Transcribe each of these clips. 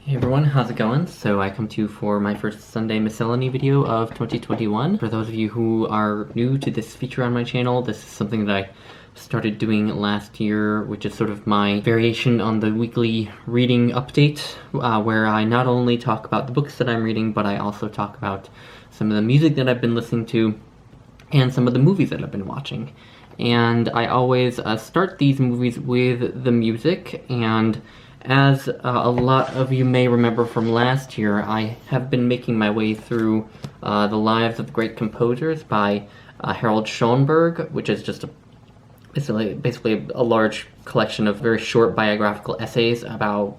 Hey everyone, how's it going? So I come to you for my first Sunday Miscellany video of 2021. For those of you who are new to this feature on my channel, this is something that I started doing last year, which is sort of my variation on the weekly reading update, where I not only talk about the books that I'm reading, but I also talk about some of the music that I've been listening to and some of the movies that I've been watching. And I always start these movies with the music, and as a lot of you may remember from last year, I have been making my way through The Lives of Great Composers by Harold Schonberg, which is just basically a large collection of very short biographical essays about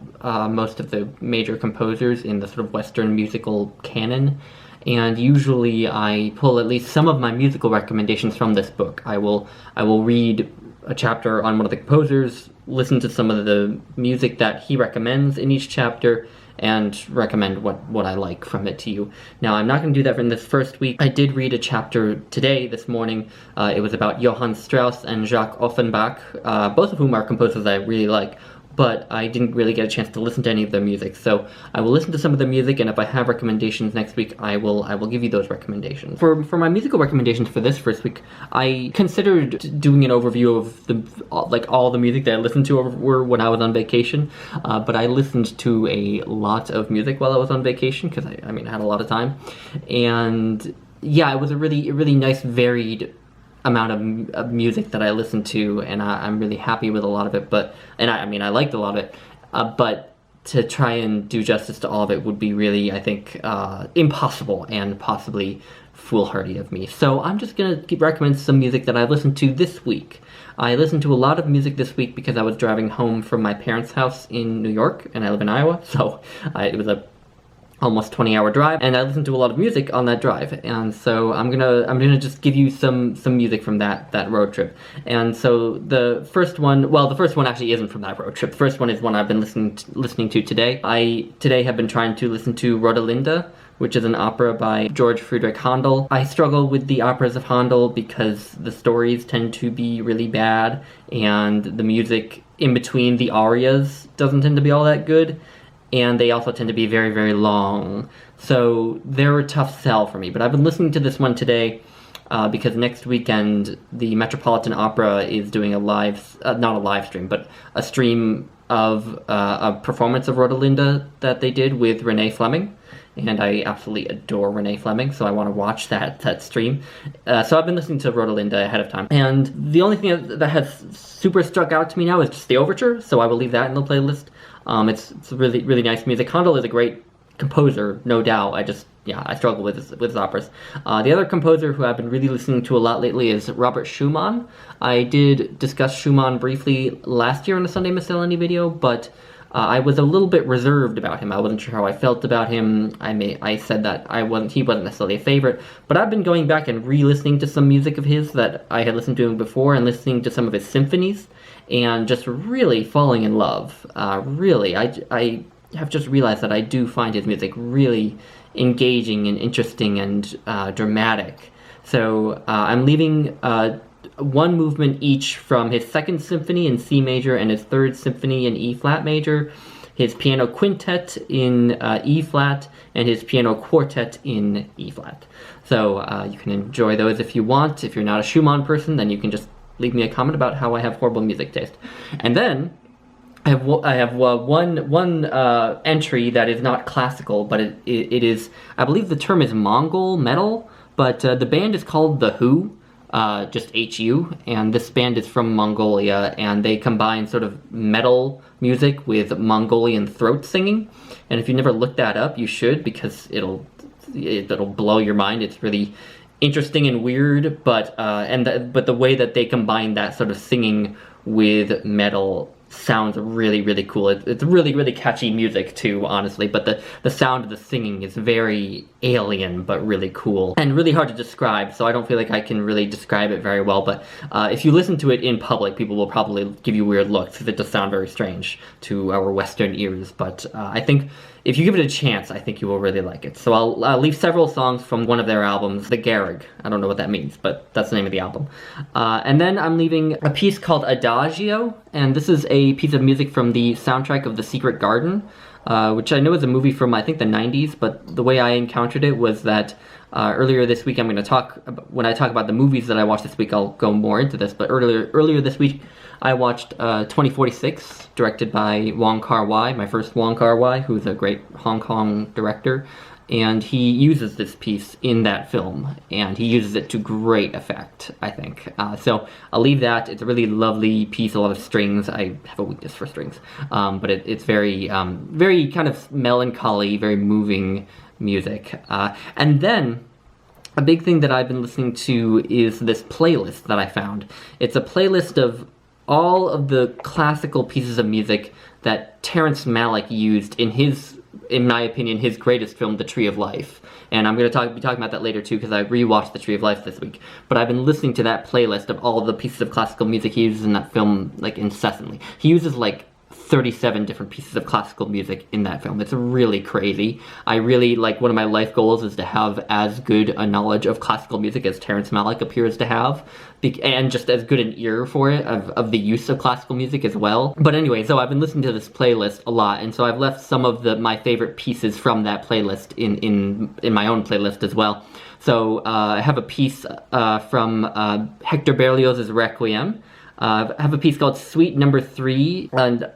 most of the major composers in the sort of Western musical canon. And usually I pull at least some of my musical recommendations from this book. I will read a chapter on one of the composers, listen to some of the music that he recommends in each chapter, and recommend what I like from it to you. Now, I'm not going to do that in this first week. I did read a chapter today, this morning. It was about Johann Strauss and Jacques Offenbach, both of whom are composers I really like, but I didn't really get a chance to listen to any of their music. So I will listen to some of the music, and if I have recommendations next week, I will give you those recommendations. For my musical recommendations for this first week, I considered doing an overview of all the music that I listened to when I was on vacation, but I listened to a lot of music while I was on vacation because I had a lot of time, and yeah, it was a really nice varied amount of music that I listened to, and I'm really happy with a lot of it, I liked a lot of it, but to try and do justice to all of it would be really, I think, impossible and possibly foolhardy of me. So I'm just gonna recommend some music that I listened to this week. I listened to a lot of music this week because I was driving home from my parents' house in New York, and I live in Iowa, so it was a almost 20-hour drive, and I listened to a lot of music on that drive, and so I'm gonna just give you some music from that road trip. And so the first one actually isn't from that road trip. The first one is one I've been listening to today. I today have been trying to listen to Rodelinda, which is an opera by George Friedrich Handel. I struggle with the operas of Handel because the stories tend to be really bad, and the music in between the arias doesn't tend to be all that good, and they also tend to be very, very long. So they're a tough sell for me. But I've been listening to this one today because next weekend the Metropolitan Opera is doing not a live stream, but a stream of a performance of Rodelinda that they did with Renee Fleming. And I absolutely adore Renee Fleming, so I want to watch that stream. So I've been listening to Rodelinda ahead of time. And the only thing that has super struck out to me now is just the overture, so I will leave that in the playlist. It's really, really nice music. Handel is a great composer, no doubt. I struggle with his operas. The other composer who I've been really listening to a lot lately is Robert Schumann. I did discuss Schumann briefly last year in the Sunday Miscellany video, but I was a little bit reserved about him. I wasn't sure how I felt about him. I said that he wasn't necessarily a favorite, but I've been going back and re-listening to some music of his that I had listened to him before, and listening to some of his symphonies, and just really falling in love. Really, I have just realized that I do find his music really engaging and interesting and dramatic. So I'm leaving one movement each from his second symphony in C major and his third symphony in E flat major, his piano quintet in E flat, and his piano quartet in E flat. So you can enjoy those if you want. If you're not a Schumann person, then you can just leave me a comment about how I have horrible music taste. And then I have one entry that is not classical, but it is, I believe the term is Mongol metal, but the band is called The Who, just H-U, and this band is from Mongolia, and they combine sort of metal music with Mongolian throat singing. And if you never looked that up, you should, because it'll blow your mind. It's really interesting and weird, but the way that they combine that sort of singing with metal sounds really, really cool. It's really, really catchy music too, honestly, but the sound of the singing is very alien, but really cool. And really hard to describe, so I don't feel like I can really describe it very well, but if you listen to it in public, people will probably give you weird looks, because it does sound very strange to our Western ears, but I think if you give it a chance, I think you will really like it. So I'll leave several songs from one of their albums, The Garrig. I don't know what that means, but that's the name of the album. And then I'm leaving a piece called Adagio, and this is a piece of music from the soundtrack of The Secret Garden, which I know is a movie from, I think, the 90s, but the way I encountered it was that earlier this week, when I talk about the movies that I watched this week, I'll go more into this, but earlier this week, I watched 2046, directed by Wong Kar-wai, my first Wong Kar-wai, who's a great Hong Kong director, and he uses this piece in that film, and he uses it to great effect, I think. So I'll leave that. It's a really lovely piece, a lot of strings. I have a weakness for strings, but it's very kind of melancholy, very moving music. And then a big thing that I've been listening to is this playlist that I found. It's a playlist of all of the classical pieces of music that Terrence Malick used in my opinion, his greatest film, The Tree of Life. And I'm going to be talking about that later too, because I rewatched The Tree of Life this week. But I've been listening to that playlist of all of the pieces of classical music he uses in that film, like, incessantly. He uses, like, 37 different pieces of classical music in that film. It's really crazy. I really, like, one of my life goals is to have as good a knowledge of classical music as Terrence Malick appears to have, and just as good an ear for it, of the use of classical music as well. But anyway, so I've been listening to this playlist a lot, and so I've left some of my favorite pieces from that playlist in my own playlist as well. So I have a piece from Hector Berlioz's Requiem. I have a piece called Suite Number 3, and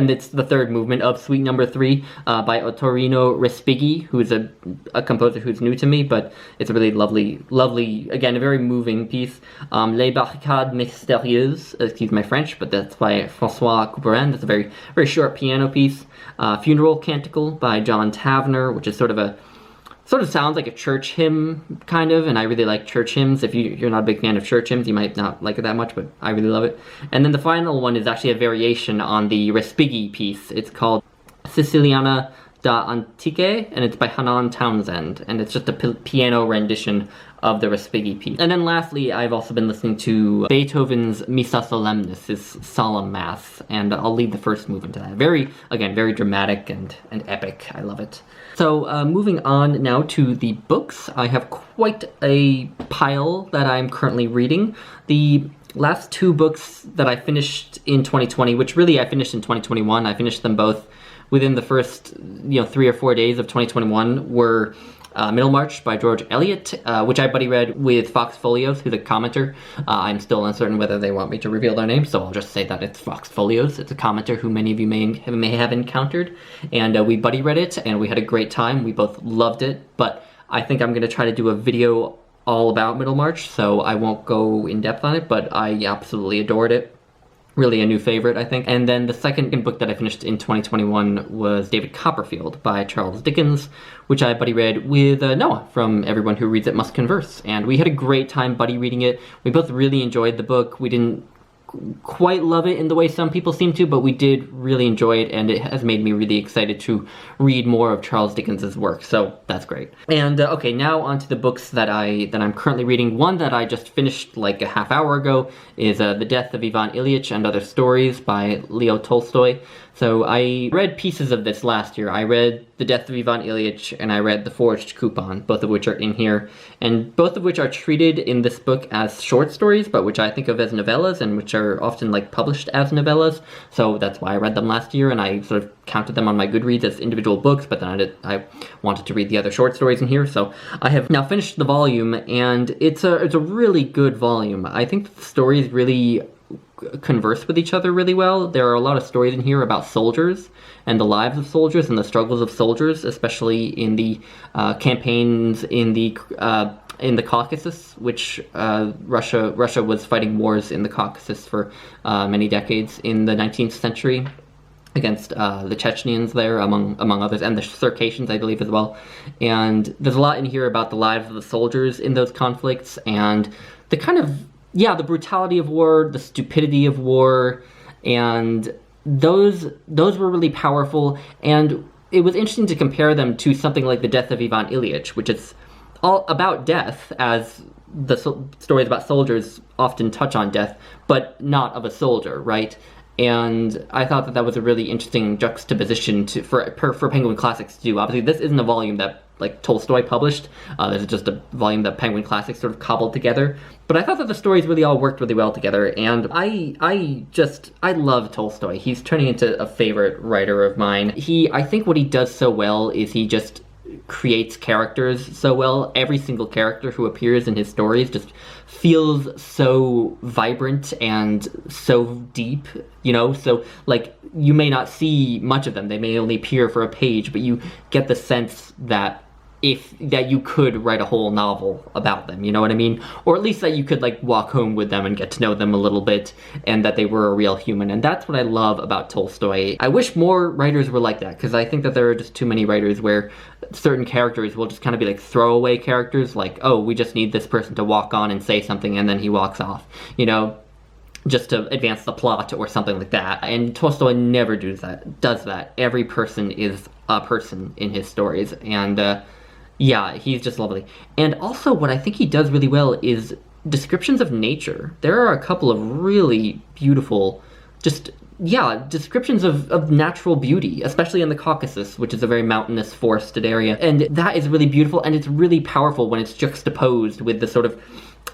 it's the third movement of Suite Number 3 by Ottorino Respighi, who is a composer who's new to me, but it's a really lovely, again, a very moving piece. Les Barricades Mystérieuses, excuse my French, but that's by François Couperin. That's a very, very short piano piece. Funeral Canticle by John Tavener, which is sort of sounds like a church hymn, kind of, and I really like church hymns. If you're not a big fan of church hymns, you might not like it that much, but I really love it. And then the final one is actually a variation on the Respighi piece. It's called Siciliana da Antiche, and it's by Hanan Townsend, and it's just a piano rendition of the Respighi piece. And then lastly, I've also been listening to Beethoven's Missa Solemnis, his solemn mass, and I'll lead the first movement to that. Very dramatic and epic. I love it. So moving on now to the books, I have quite a pile that I'm currently reading. The last two books that I finished in 2020, which really I finished in 2021, I finished them both within the first 3 or 4 days of 2021, were Middlemarch by George Eliot, which I buddy read with Fox Folios, who's a commenter. I'm still uncertain whether they want me to reveal their name, so I'll just say that it's Fox Folios. It's a commenter who many of you may have encountered, and we buddy read it, and we had a great time. We both loved it, but I think I'm going to try to do a video all about Middlemarch, so I won't go in depth on it, but I absolutely adored it. Really a new favorite, I think. And then the second book that I finished in 2021 was David Copperfield by Charles Dickens, which I buddy read with Noah from Everyone Who Reads It Must Converse. And we had a great time buddy reading it. We both really enjoyed the book. We didn't quite love it in the way some people seem to, but we did really enjoy it, and it has made me really excited to read more of Charles Dickens's work, so that's great. And okay, now on to the books that I'm currently reading. One that I just finished like a half hour ago is The Death of Ivan Ilyich and Other Stories by Leo Tolstoy. So I read pieces of this last year. I read The Death of Ivan Ilyich and I read The Forged Coupon, both of which are in here, and both of which are treated in this book as short stories, but which I think of as novellas, and which are often like published as novellas. So that's why I read them last year, and I sort of counted them on my Goodreads as individual books, but then I wanted to read the other short stories in here. So I have now finished the volume, and it's a really good volume. I think the stories really converse with each other really well. There are a lot of stories in here about soldiers and the lives of soldiers and the struggles of soldiers, especially in the campaigns in the Caucasus, which Russia was fighting wars in the Caucasus for many decades in the 19th century against the Chechens there, among others, and the Circassians, I believe, as well. And there's a lot in here about the lives of the soldiers in those conflicts, and the kind of the brutality of war, the stupidity of war, and those were really powerful. And it was interesting to compare them to something like The Death of Ivan Ilyich, which is all about death, as the stories about soldiers often touch on death, but not of a soldier, right? And I thought that was a really interesting juxtaposition for Penguin Classics to do. Obviously, this isn't a volume that like Tolstoy published. This is just a volume that Penguin Classics sort of cobbled together. But I thought that the stories really all worked really well together, and I love Tolstoy. He's turning into a favorite writer of mine. I think what he does so well is he just creates characters so well. Every single character who appears in his stories just feels so vibrant and so deep, you know? So, like, you may not see much of them. They may only appear for a page, but you get the sense that you could write a whole novel about them, you know what I mean? Or at least that you could, like, walk home with them and get to know them a little bit, and that they were a real human. And that's what I love about Tolstoy. I wish more writers were like that, because I think that there are just too many writers where certain characters will just kind of be like throwaway characters, like, oh, we just need this person to walk on and say something, and then he walks off, you know? Just to advance the plot or something like that. And Tolstoy never does that. Every person is a person in his stories, and yeah, he's just lovely. And also what I think he does really well is descriptions of nature. There are a couple of really beautiful, descriptions of natural beauty, especially in the Caucasus, which is a very mountainous, forested area. And that is really beautiful, and it's really powerful when it's juxtaposed with the sort of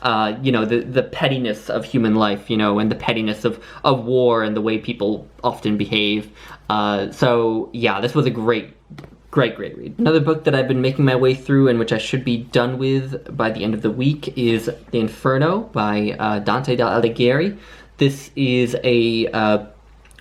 the pettiness of human life, you know, and the pettiness of war and the way people often behave. So yeah, this was a great read. Another book that I've been making my way through and which I should be done with by the end of the week is The Inferno by Dante Alighieri. This is a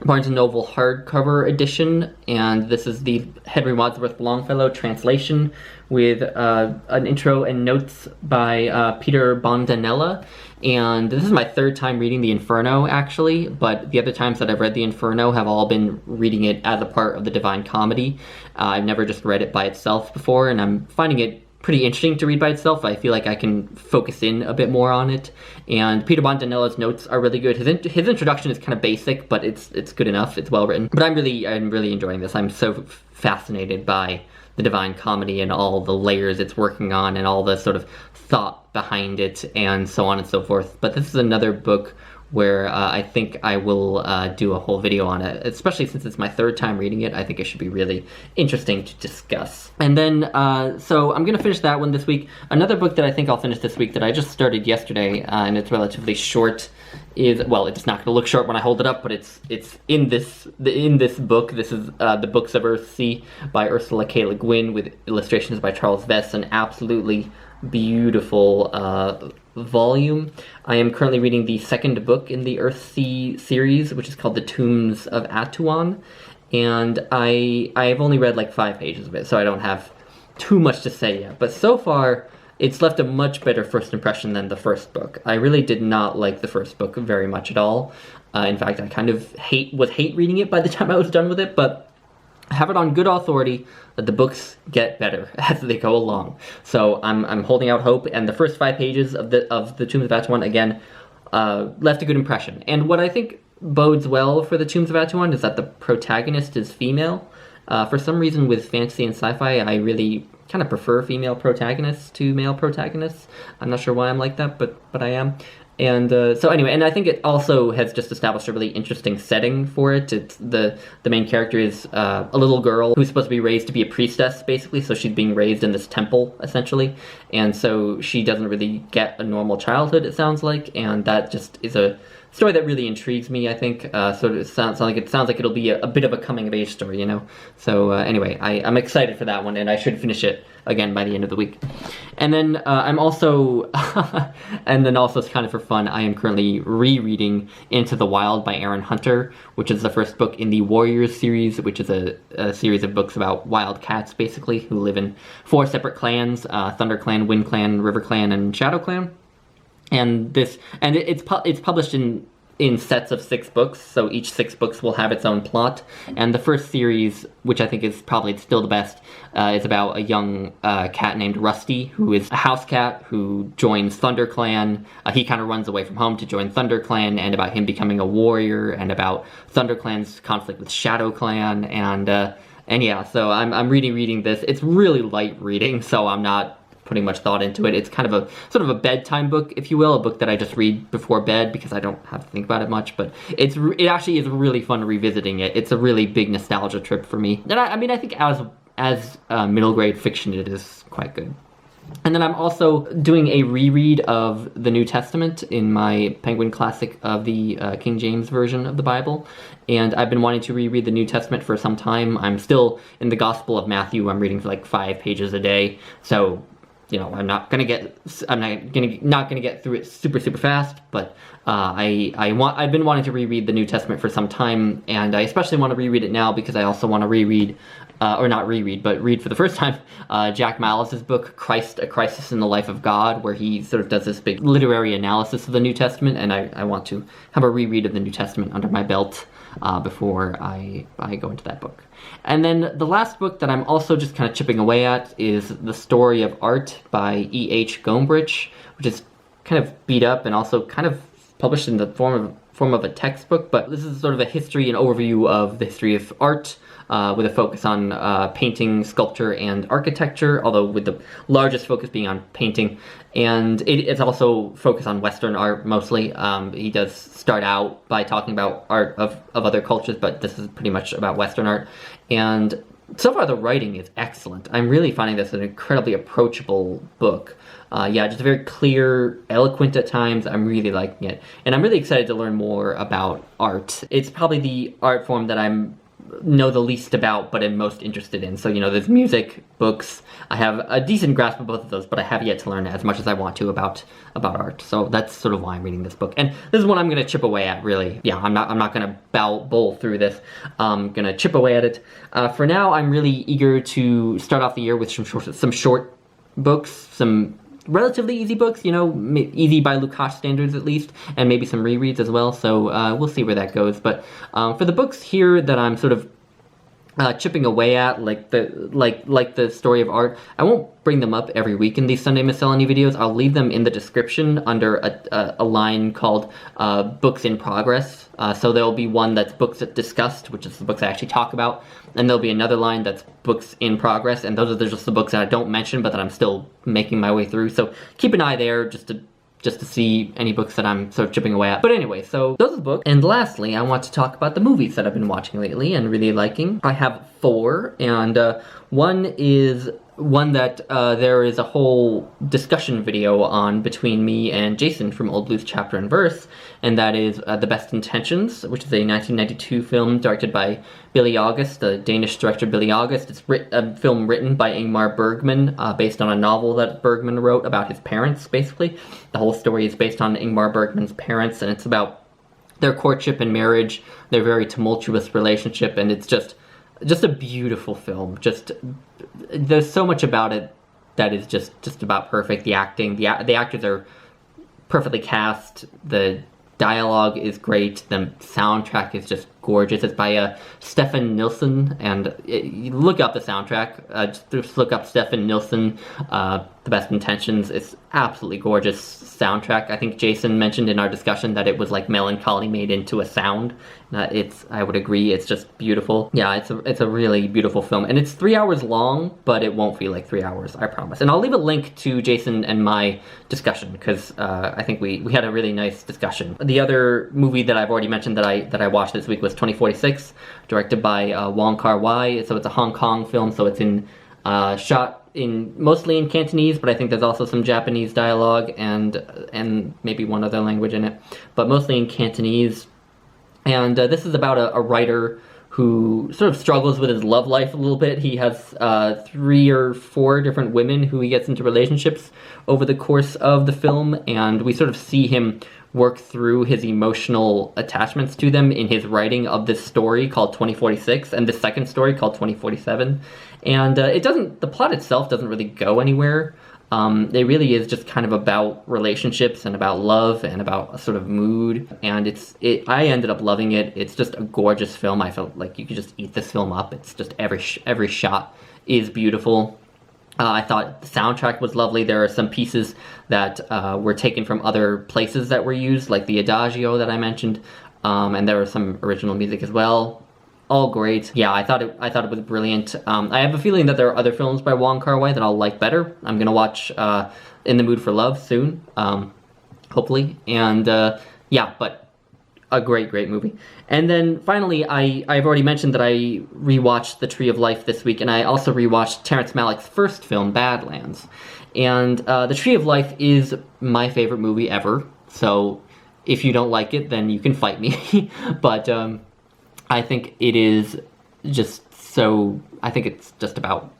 Barnes & Noble hardcover edition, and this is the Henry Wadsworth Longfellow translation with an intro and notes by Peter Bondanella. And this is my third time reading The Inferno, actually, but the other times that I've read The Inferno have all been reading it as a part of the Divine Comedy. I've never just read it by itself before, and I'm finding it pretty interesting to read by itself. I feel like I can focus in a bit more on it. And Peter Bondanella's notes are really good. His introduction is kind of basic, but it's good enough. It's well written. But I'm really enjoying this. I'm so fascinated by the Divine Comedy and all the layers it's working on and all the sort of thought behind it and so on and so forth. But this is another book where I think I will do a whole video on it, especially since it's my third time reading it. I think it should be really interesting to discuss. And then, so I'm going to finish that one this week. Another book that I think I'll finish this week that I just started yesterday, and it's relatively short, is, well, it's not going to look short when I hold it up, but it's in this book. This is The Books of Earthsea by Ursula K. Le Guin with illustrations by Charles Vess, an absolutely beautiful volume. I am currently reading the second book in the Earthsea series, which is called The Tombs of Atuan, and I've only read like 5 pages of it, so I don't have too much to say yet. But so far, it's left a much better first impression than the first book. I really did not like the first book very much at all. In fact, I kind of hate reading it by the time I was done with it, but I have it on good authority that the books get better as they go along. So I'm holding out hope, and the first 5 pages of the Tombs of Atuan, again, left a good impression. And what I think bodes well for the Tombs of Atuan is that the protagonist is female. For some reason with fantasy and sci-fi, I really kind of prefer female protagonists to male protagonists. I'm not sure why I'm like that, but I am. And so anyway, and I think it also has just established a really interesting setting for it. It's the main character is a little girl who's supposed to be raised to be a priestess, basically, so she's being raised in this temple, essentially. And so she doesn't really get a normal childhood, it sounds like, and that just is a story that really intrigues me, I think. So it sounds like it'll be a bit of a coming-of-age story, you know? So anyway, I'm excited for that one, and I should finish it again by the end of the week. And then I'm also, and then also kind of for fun, I am currently rereading Into the Wild by Erin Hunter, which is the first book in the Warriors series, which is a series of books about wild cats, basically, who live in 4 separate clans, Thunder Clan, Wind Clan, River Clan, and Shadow Clan. And it's published in sets of 6 books, so each 6 books will have its own plot. And the first series, which I think is probably still the best, is about a young cat named Rusty, who is a house cat who joins Thunder Clan. He kind of runs away from home to join Thunder Clan, and about him becoming a warrior, and about Thunder Clan's conflict with Shadow Clan, and yeah, so I'm reading this. It's really light reading, so I'm not putting much thought into it. It's kind of a sort of a bedtime book, if you will, a book that I just read before bed because I don't have to think about it much, but it actually is really fun revisiting it. It's a really big nostalgia trip for me. And I mean, I think as as middle grade fiction, it is quite good. And then I'm also doing a reread of the New Testament in my Penguin Classic of the King James Version of the Bible. And I've been wanting to reread the New Testament for some time. I'm still in the Gospel of Matthew. I'm reading for like 5 pages a day. So, you know, I'm not gonna get through it super fast. But I've been wanting to reread the New Testament for some time, and I especially want to reread it now because I also want to reread. Or not reread, but read for the first time, Jack Mallis's book, Christ, A Crisis in the Life of God, where he sort of does this big literary analysis of the New Testament, and I want to have a reread of the New Testament under my belt before I go into that book. And then the last book that I'm also just kind of chipping away at is The Story of Art by E.H. Gombrich, which is kind of beat up and also kind of published in the form of a textbook, but this is sort of a history and overview of the history of art, with a focus on painting, sculpture, and architecture, although with the largest focus being on painting. And it's also focused on Western art mostly. He does start out by talking about art of other cultures, but this is pretty much about Western art. And so far the writing is excellent. I'm really finding this an incredibly approachable book. Yeah, just very clear, eloquent at times. I'm really liking it. And I'm really excited to learn more about art. It's probably the art form that I'm know the least about, but am most interested in. So, you know, there's music, books. I have a decent grasp of both of those, but I have yet to learn as much as I want to about art. So that's sort of why I'm reading this book. And this is what I'm going to chip away at, really. Yeah, I'm not going to bowl through this. I'm going to chip away at it. For now, I'm really eager to start off the year with some short books, some relatively easy books, you know, easy by Lukács standards at least, and maybe some rereads as well, so we'll see where that goes. But for the books here that I'm sort of chipping away at, like the Story of Art, I won't bring them up every week in these Sunday Miscellany videos. I'll leave them in the description under a line called Books in Progress. So there'll be one that's Books Discussed, which is the books I actually talk about, and there'll be another line that's Books in Progress, and those are just the books that I don't mention, but that I'm still making my way through. So keep an eye there just to see any books that I'm sort of chipping away at. But anyway, so those are the books. And lastly, I want to talk about the movies that I've been watching lately and really liking. I have 4, and one is one that there is a whole discussion video on between me and Jason from Old Blues Chapter and Verse, and that is The Best Intentions, which is a 1992 film directed by Bille August, the Danish director Bille August. It's a film written by Ingmar Bergman, based on a novel that Bergman wrote about his parents, basically. The whole story is based on Ingmar Bergman's parents, and it's about their courtship and marriage, their very tumultuous relationship, and it's just a beautiful film. There's so much about it that is just about perfect. The acting, the actors are perfectly cast. The dialogue is great. The soundtrack is just gorgeous. It's by Stefan Nilsson, and you look up the soundtrack. Just look up Stefan Nilsson, The Best Intentions. It's absolutely gorgeous soundtrack. I think Jason mentioned in our discussion that it was like melancholy made into a sound. I would agree, it's just beautiful. Yeah, it's a really beautiful film, and it's 3 hours long, but it won't feel like 3 hours, I promise. And I'll leave a link to Jason and my discussion, because I think we had a really nice discussion. The other movie that I've already mentioned that I watched this week was 2046, directed by Wong Kar-wai. So it's a Hong Kong film, so it's shot mostly in Cantonese, but I think there's also some Japanese dialogue and maybe one other language in it, but mostly in Cantonese. And this is about a writer who sort of struggles with his love life a little bit. He has 3 or 4 different women who he gets into relationships over the course of the film, and we sort of see him work through his emotional attachments to them in his writing of this story called 2046 and the second story called 2047. And the plot itself doesn't really go anywhere. It really is just kind of about relationships and about love and about a sort of mood. And I ended up loving it. It's just a gorgeous film. I felt like you could just eat this film up. It's just every shot is beautiful. I thought the soundtrack was lovely. There are some pieces that were taken from other places that were used, like the Adagio that I mentioned, and there was some original music as well. All great. Yeah, I thought it was brilliant. I have a feeling that there are other films by Wong Kar-wai that I'll like better. I'm gonna watch In the Mood for Love soon, hopefully. And yeah, but a great movie. And then finally, I've already mentioned that I rewatched The Tree of Life this week, and I also rewatched Terrence Malick's first film, Badlands. And The Tree of Life is my favorite movie ever, so if you don't like it, then you can fight me. But I think it is just so... I think it's just about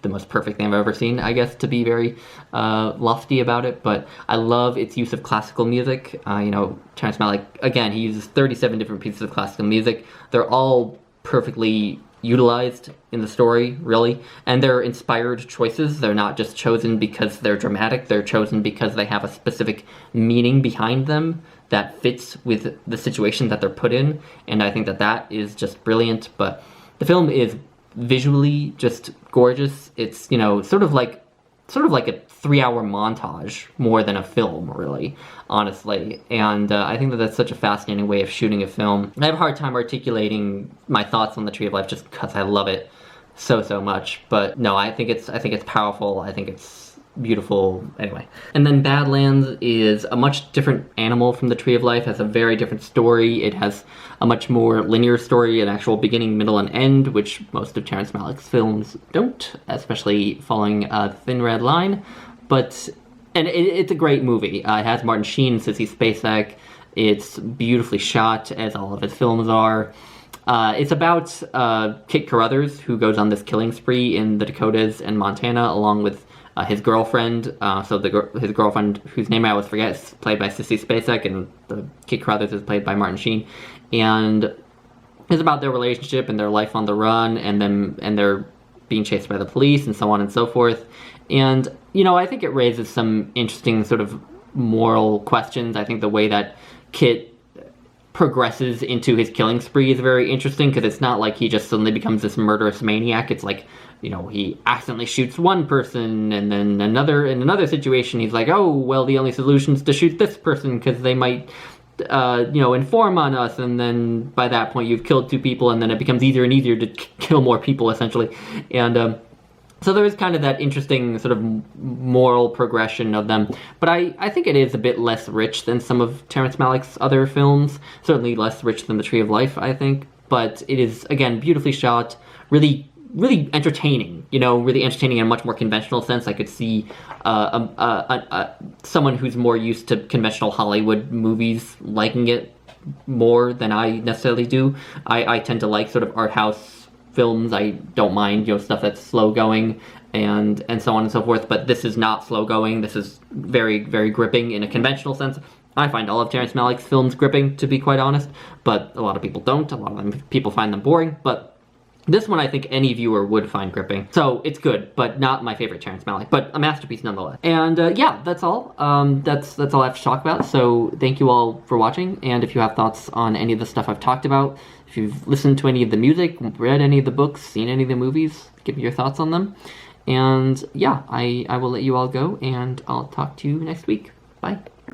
the most perfect thing I've ever seen, I guess, to be very lofty about it. But I love its use of classical music. Terrence Malick, again, he uses 37 different pieces of classical music. They're all perfectly utilized in the story, really. And they're inspired choices. They're not just chosen because they're dramatic. They're chosen because they have a specific meaning behind them that fits with the situation that they're put in. And I think that is just brilliant. But the film is visually just gorgeous. It's, sort of like a 3-hour montage more than a film, really, honestly. And I think that's such a fascinating way of shooting a film. I have a hard time articulating my thoughts on The Tree of Life just because I love it so much. But no, I think it's powerful. I think it's beautiful. Anyway. And then Badlands is a much different animal from The Tree of Life. It has a very different story. It has a much more linear story, an actual beginning, middle, and end, which most of Terrence Malick's films don't, especially following a thin red line. And it's a great movie. It has Martin Sheen, Sissy Spacek. It's beautifully shot, as all of his films are. It's about Kit Carruthers, who goes on this killing spree in the Dakotas and Montana, along with his girlfriend. His girlfriend, whose name I always forget, is played by Sissy Spacek, and the Kit Carruthers is played by Martin Sheen. And it's about their relationship and their life on the run, and they're being chased by the police, and so on and so forth. And, I think it raises some interesting sort of moral questions. I think the way that Kit progresses into his killing spree is very interesting, because it's not like he just suddenly becomes this murderous maniac. It's like, he accidentally shoots one person, and then in another situation, he's like, oh, well, the only solution is to shoot this person, because they might, inform on us, and then by that point, you've killed 2 people, and then it becomes easier and easier to kill more people, essentially. And, so there is kind of that interesting sort of moral progression of them. But I think it is a bit less rich than some of Terrence Malick's other films. Certainly less rich than The Tree of Life, I think. But it is, again, beautifully shot, really entertaining, really entertaining in a much more conventional sense. I could see someone who's more used to conventional Hollywood movies liking it more than I necessarily do. I tend to like sort of art house films. I don't mind, stuff that's slow going and so on and so forth, but this is not slow going. This is very, very gripping in a conventional sense. I find all of Terrence Malick's films gripping, to be quite honest, but a lot of people don't. A lot of people find them boring, but this one I think any viewer would find gripping. So it's good, but not my favorite Terrence Malick, but a masterpiece nonetheless. And yeah, that's all. That's all I have to talk about. So thank you all for watching, and if you have thoughts on any of the stuff I've talked about, if you've listened to any of the music, read any of the books, seen any of the movies, give me your thoughts on them. And yeah, I will let you all go, and I'll talk to you next week. Bye.